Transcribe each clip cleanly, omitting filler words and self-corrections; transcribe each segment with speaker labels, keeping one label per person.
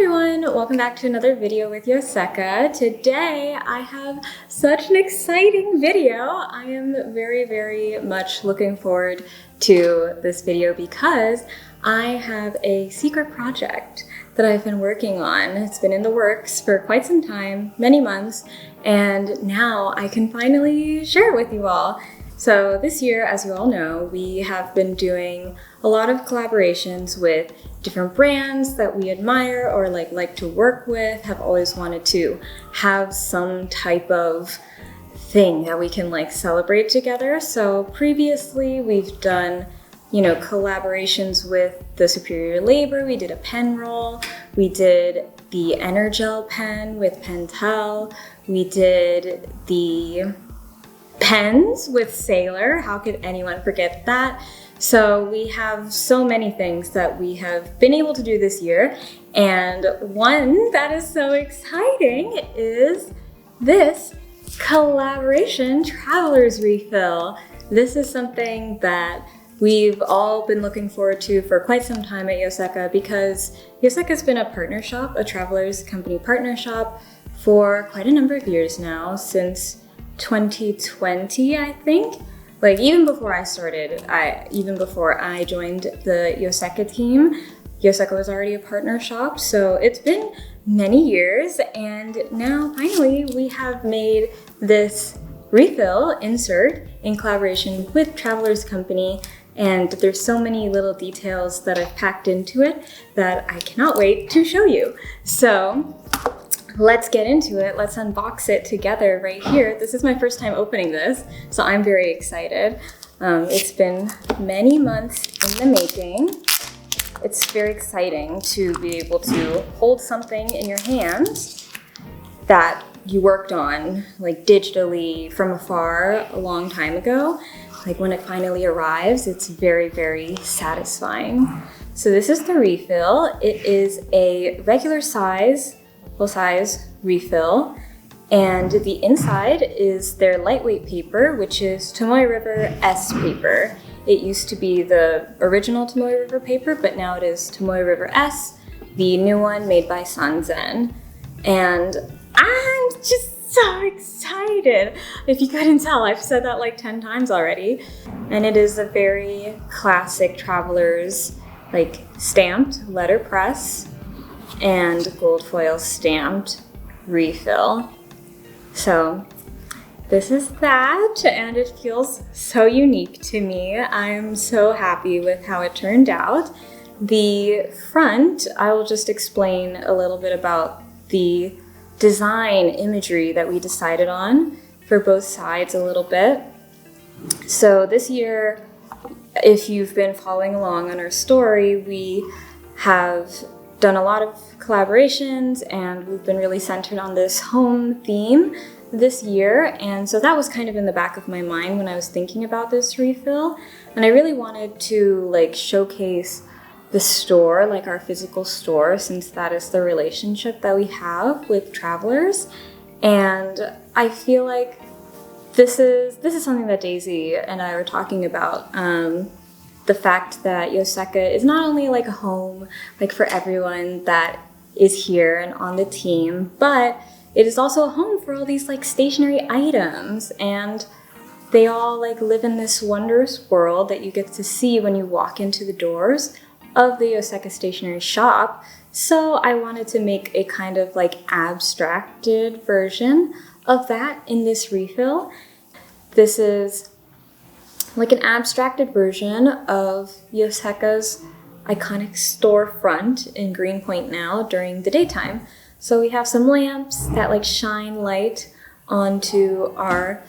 Speaker 1: everyone, welcome back to another video with Yoseka. Today I have such an exciting video. I am very much looking forward to this video because I have a secret project that I've been working on. It's been in the works for quite some time, many months, and now I can finally share it with you all. So this year, as you all know, we have been doing a lot of collaborations with different brands that we admire or like to work with, have always wanted to have some type of thing that we can celebrate together. So previously we've done, collaborations with the Superior Labor. We did a pen roll. We did the Energel pen with Pentel. We did the pens with Sailor. How could anyone forget that? So we have so many things that we have been able to do this year, and one that is so exciting is this collaboration Traveler's refill. This is something that we've all been looking forward to for quite some time at Yoseka because Yoseka's been a partner shop, a Traveler's company partner shop for quite a number of years now, since 2020, I think. Even before I started, even before I joined the Yoseka team, Yoseka was already a partner shop. So it's been many years, and now finally we have made this refill insert in collaboration with Traveler's company. And there's so many little details that I've packed into it that I cannot wait to show you. So let's get into it. Let's unbox it together right here. This is my first time opening this, so I'm very excited. It's been many months in the making. It's very exciting to be able to hold something in your hands that you worked on digitally from afar a long time ago. When it finally arrives, it's very satisfying. So this is the refill. It is a regular size, full-size refill, and the inside is their lightweight paper, which is Tomoe River S paper. It used to be the original Tomoe River paper, but now it is Tomoe River S, the new one made by Sanzen. And I'm just so excited. If you couldn't tell, I've said that 10 times already. And it is a very classic Traveler's stamped letterpress and gold foil stamped refill. So this is that, and it feels so unique to me. I'm so happy with how it turned out. The front, I will just explain a little bit about the design imagery that we decided on for both sides a little bit. So this year, if you've been following along on our story, we have done a lot of collaborations, and we've been really centered on this home theme this year. And so that was kind of in the back of my mind when I was thinking about this refill. And I really wanted to showcase the store, our physical store, since that is the relationship that we have with Travelers. And I feel like this is something that Daisy and I were talking about. The fact that Yoseka is not only a home for everyone that is here and on the team, but it is also a home for all these stationery items, and they all live in this wondrous world that you get to see when you walk into the doors of the Yoseka Stationery shop. So I wanted to make a kind of abstracted version of that in this refill. This is an abstracted version of Yoseka's iconic storefront in Greenpoint now during the daytime. So we have some lamps that shine light onto our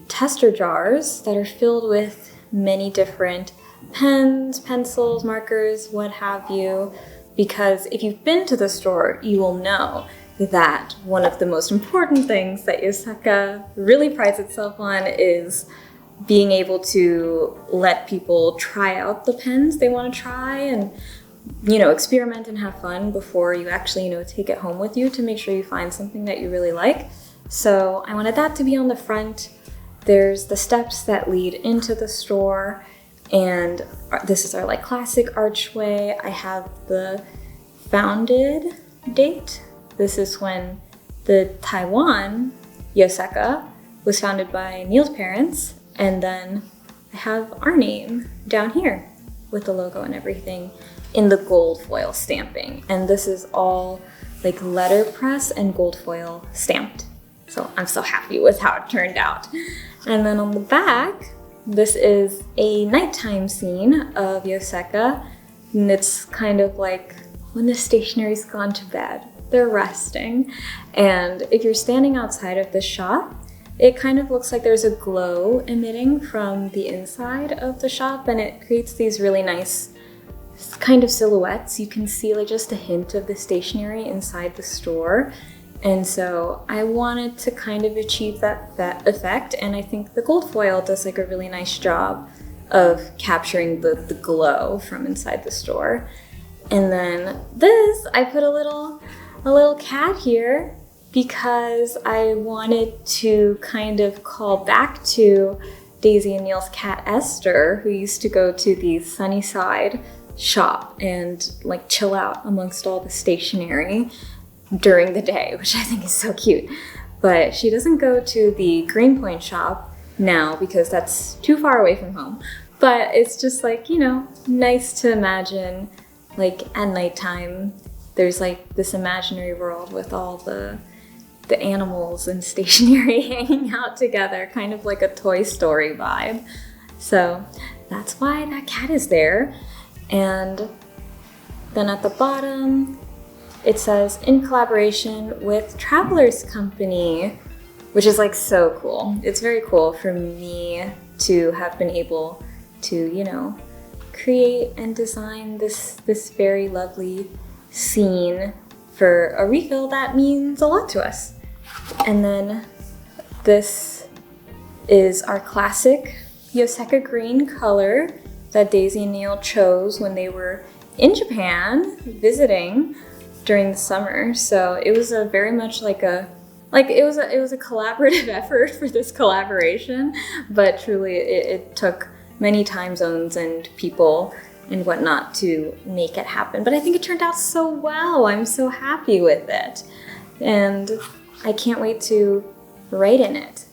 Speaker 1: tester jars that are filled with many different pens, pencils, markers, what have you. Because if you've been to the store, you will know that one of the most important things that Yoseka really prides itself on is being able to let people try out the pens they want to try and, experiment and have fun before you actually, take it home with you to make sure you find something that you really like. So I wanted that to be on the front. There's the steps that lead into the store, and this is our classic archway. I have the founded date. This is when the Taiwan Yoseka was founded by Neil's parents, and then I have our name down here with the logo and everything in the gold foil stamping. And this is all like letterpress and gold foil stamped. So I'm so happy with how it turned out. And then on the back, this is a nighttime scene of Yoseka. And it's kind of like when the stationery's gone to bed, they're resting. And if you're standing outside of the shop, it kind of looks like there's a glow emitting from the inside of the shop, and it creates these really nice kind of silhouettes. You can see like just a hint of the stationery inside the store. And so I wanted to kind of achieve that effect, and I think the gold foil does like a really nice job of capturing the glow from inside the store. And then this, I put a little cat here because I wanted to kind of call back to Daisy and Neil's cat Esther, who used to go to the Sunnyside shop and like chill out amongst all the stationery during the day, which I think is so cute. But she doesn't go to the Greenpoint shop now because that's too far away from home. But it's just like, you know, nice to imagine like at nighttime, there's like this imaginary world with all the animals and stationery hanging out together, kind of like a Toy Story vibe. So that's why that cat is there. And then at the bottom, it says, in collaboration with Traveler's Company, which is like so cool. It's very cool for me to have been able to, you know, create and design this very lovely scene for a refill that means a lot to us. And then this is our classic Yoseka green color that Daisy and Neil chose when they were in Japan visiting during the summer. So it was a very much like it was a collaborative effort for this collaboration, but truly it took many time zones and people and whatnot to make it happen. But I think it turned out so well. I'm so happy with it. And I can't wait to write in it.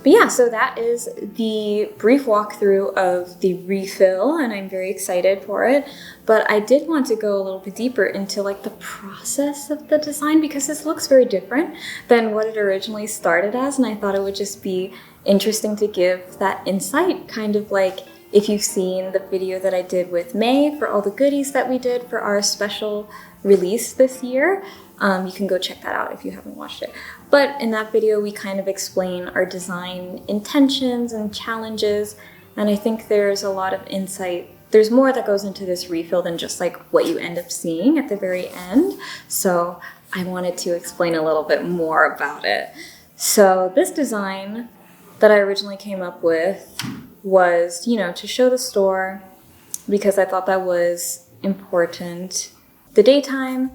Speaker 1: But yeah, so that is the brief walkthrough of the refill, and I'm very excited for it. But I did want to go a little bit deeper into like the process of the design, because this looks very different than what it originally started as, and I thought it would just be interesting to give that insight, kind of like if you've seen the video that I did with May for all the goodies that we did for our special release this year. You can go check that out if you haven't watched it. But in that video, we kind of explain our design intentions and challenges, and I think there's a lot of insight. There's more that goes into this refill than just like what you end up seeing at the very end. So I wanted to explain a little bit more about it. So this design that I originally came up with was, you know, to show the store, because I thought that was important. The daytime,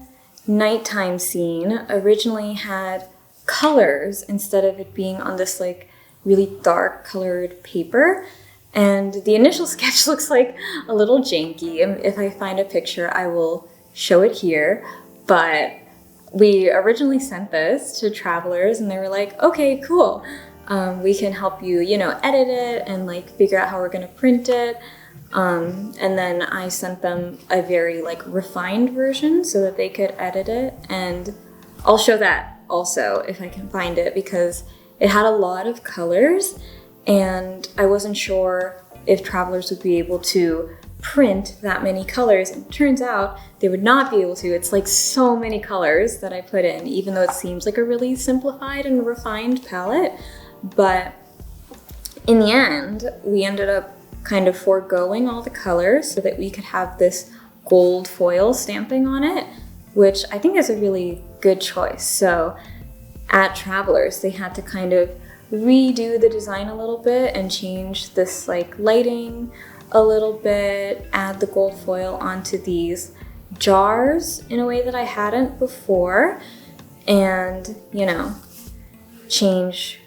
Speaker 1: nighttime scene originally had colors instead of it being on this like really dark colored paper. And the initial sketch looks like a little janky. If I find a picture, I will show it here. But we originally sent this to Travelers and they were like, okay, cool. We can help you, you know, edit it and like figure out how we're gonna print it. And then I sent them a very like refined version so that they could edit it. And I'll show that also if I can find it, because it had a lot of colors and I wasn't sure if Travelers would be able to print that many colors. And it turns out they would not be able to. It's like so many colors that I put in, even though it seems like a really simplified and refined palette. But in the end, we ended up kind of foregoing all the colors so that we could have this gold foil stamping on it, which I think is a really good choice. So at Travelers, they had to kind of redo the design a little bit and change this like lighting a little bit, add the gold foil onto these jars in a way that I hadn't before, and, you know, change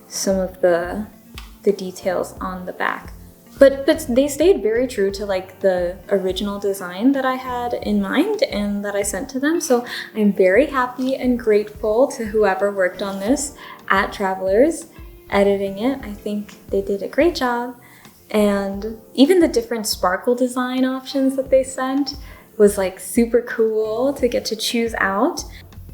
Speaker 1: some of the details on the back. But they stayed very true to like the original design that I had in mind and that I sent to them. So I'm very happy and grateful to whoever worked on this at Travelers, editing it. I think they did a great job. And even the different sparkle design options that they sent was like super cool to get to choose out.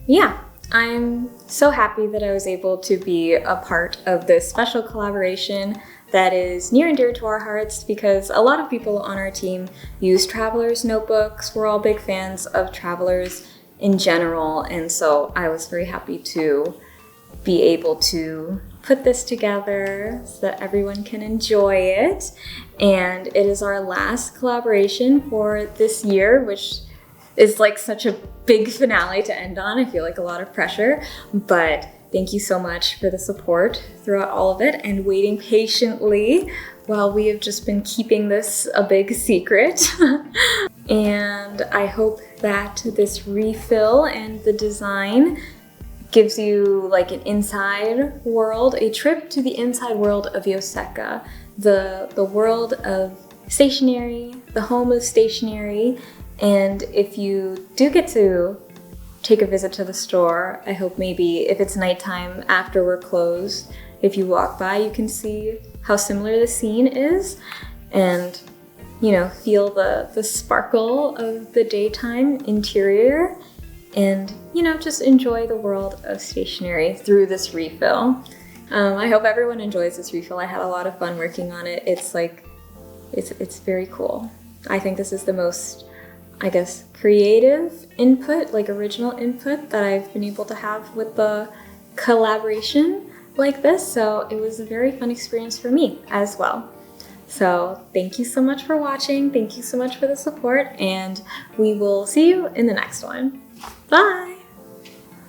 Speaker 1: Yeah, I'm so happy that I was able to be a part of this special collaboration that is near and dear to our hearts because a lot of people on our team use Travelers notebooks. We're all big fans of Travelers in general, and so I was very happy to be able to put this together so that everyone can enjoy it. And it is our last collaboration for this year, which is like such a big finale to end on. I feel like a lot of pressure, but thank you so much for the support throughout all of it and waiting patiently while we have just been keeping this a big secret. And I hope that this refill and the design gives you like an inside world, a trip to the inside world of Yoseka, the world of stationery, the home of stationery. And if you do get to take a visit to the store, I hope maybe if it's nighttime after we're closed, if you walk by, you can see how similar the scene is and, you know, feel the sparkle of the daytime interior and, you know, just enjoy the world of stationery through this refill. I hope everyone enjoys this refill. I had a lot of fun working on it. It's like, it's very cool. I think this is the most, I guess, creative input, like original input that I've been able to have with the collaboration like this. So it was a very fun experience for me as well. So thank you so much for watching. Thank you so much for the support, and we will see you in the next one. Bye!